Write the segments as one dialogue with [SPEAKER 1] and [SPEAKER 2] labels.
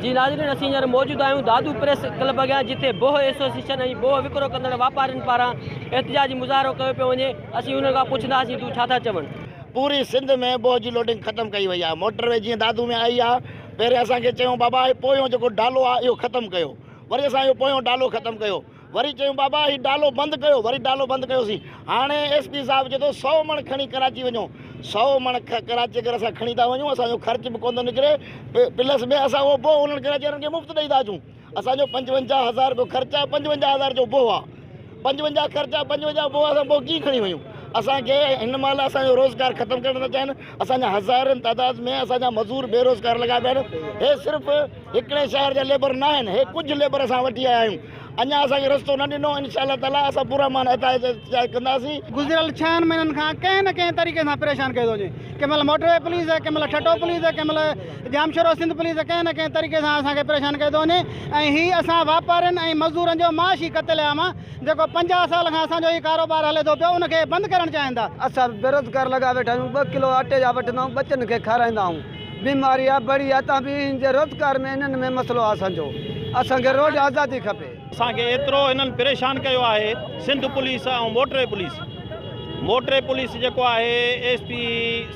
[SPEAKER 1] जी नाज़रीन असीं हींअर मौजूद आहियूं दादू प्रेस क्लब अॻियां जिथे बोह एसोसिएशन ऐं बोह विकिरो कंदड़ वापारियुनि पारां एहतजाजी मुज़ाहिरो कयो पियो वञे। असीं उन्हनि खां पुछंदासीं तूं छा था चवनि।
[SPEAKER 2] पूरी सिंध में बोह जी लोडिंग ख़त्म कई वई आहे। मोटरवे जीअं दादू में आई आहे, पहिरें असांखे चयूं बाबा पोयों जेको डालो आहे इहो ख़त्म कयो, वरी असां इहो पोयों डालो ख़त्म कयो, वरी चयूं बाबा हीउ डालो बंदि कयो, वरी डालो बंदि कयोसीं। हाणे एसपी साहिबु चए थो 100 मण खणी कराची वञो, 100 मण कराची अगरि असां खणी था वञूं असांजो ख़र्च बि कोन थो निकिरे, प्लस में असां उहो बोह उन्हनि कराची वारनि खे मुफ़्त ॾेई था अचूं। असांजो 55,000 रुपयो ख़र्चु आहे, 55,000 जो बोह आहे, 55 ख़र्चु आहे, 55 बोह असां बोह कीअं खणी वञूं। असांखे हिन महिल असांजो रोज़गार ख़तमु करणु था चाहिनि। असांजा हज़ारनि तादाद में असांजा मज़दूर बेरोज़गार लॻा पिया आहिनि। हे सिर्फ़ु हिकिड़े शहर जा लेबर न आहिनि, हे कुझु लेबर असां वठी आया आहियूं। अञा असांखे रस्तो न ॾिनो, इंशाअल्लाह ताला असां पूरा मान एहतजाज कंदासीं।
[SPEAKER 3] गुज़िरियल 6 महीननि खां कंहिं न कंहिं तरीक़े सां परेशान कयो थो वञे। कंहिं महिल मोटरवे पुलिस आहे, कंहिं महिल ठटो पुलिस आहे, कंहिं महिल जामशोरो सिंध पुलिस आहे, कंहिं न कंहिं तरीक़े सां असांखे परेशान कयो थो वञे। ऐं हीअ असां वापारियुनि ऐं मज़दूरनि जो माशी क़त्लेआम आहे जेको 50 साल खां असांजो हीउ कारोबार हले थो पियो, उनखे बंदि करणु चाहिनि था।
[SPEAKER 4] असां बेरोज़गार लॻा वेठा आहियूं, 2 किलो अटे जा वठंदा आहियूं, बचनि खे खाराईंदा आहियूं। बीमारी आहे बड़ी आहे, तव्हां बि हिनजे रोज़गार में इन्हनि में मसइलो आहे असांजो। असांखे रोज़ आज़ादी खपे।
[SPEAKER 5] असांखे एतिरो हिननि परेशान कयो आहे सिंध पुलिस ऐं मोटरवे पुलिस। मोटरवे पुलिस जेको आहे एसपी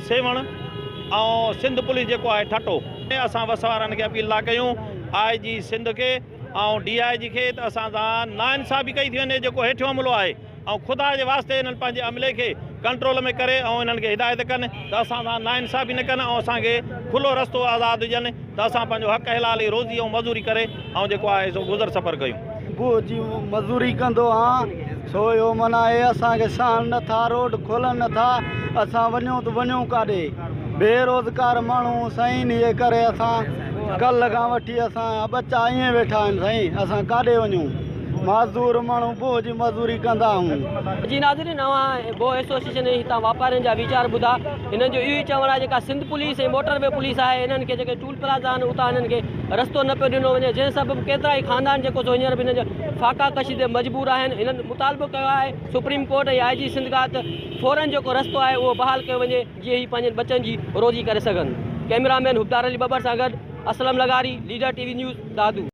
[SPEAKER 5] सेवण ऐं सिंध पुलिस जेको आहे ठटो। असां वस वारनि खे अपील था कयूं IG सिंध खे ऐं DIG खे त असां सां नाइंसाफ़ी कई थी वञे। जेको हेठियों अमिलो आहे ऐं ख़ुदा जे वास्ते हिननि पंहिंजे अमले खे कंट्रोल में करे ऐं हिननि खे हिदायत कनि त असां सां नाइंसाफ़ी न कनि ऐं असांखे खुलो रस्तो आज़ादु ॾियनि त असां पंहिंजो हक़ हलाली रोज़ी ऐं मज़दूरी करे ऐं जेको आहे सो गुज़र सफ़र कयूं।
[SPEAKER 4] बोह जी मज़दूरी कंदो आहियां, सो इहो माना आहे असांखे सहन नथा, रोड खोलनि नथा, असां वञूं त वञूं काॾे। बेरोज़गार माण्हू साईं इहे करे असां कल्ह खां वठी असां बच्चा ईअं वेठा आहिनि साईं, असां काॾे वञूं। मज़दूर माण्हू बोह जी मज़दूरी कंदा आहियूं।
[SPEAKER 1] जी नाज़रीन नवां बोह एसोसिएशन हितां वापारियुनि जा वीचार ॿुधा। हिननि जो इहो ई चवणु आहे जेका सिंध पुलिस ऐं मोटरवे पुलिस आहे हिननि खे जेके टूल प्लाज़ा आहिनि उतां हिननि खे रस्तो न पियो ॾिनो वञे, जंहिं सबबु केतिरा ई ख़ानदान जेको सो हींअर बि हिन जो फाका कशी ते मजबूर आहिनि। हिननि मुतालबो कयो आहे सुप्रीम कोर्ट ऐं IG सिंध खां त फ़ौरन जेको रस्तो आहे उहो बहाल कयो वञे जीअं ही पंहिंजे बचनि जी रोज़ी करे सघनि। कैमरामैन हुबदार अली बबर सां गॾु असलम लगारी, लीडर TV न्यूज़ दादू।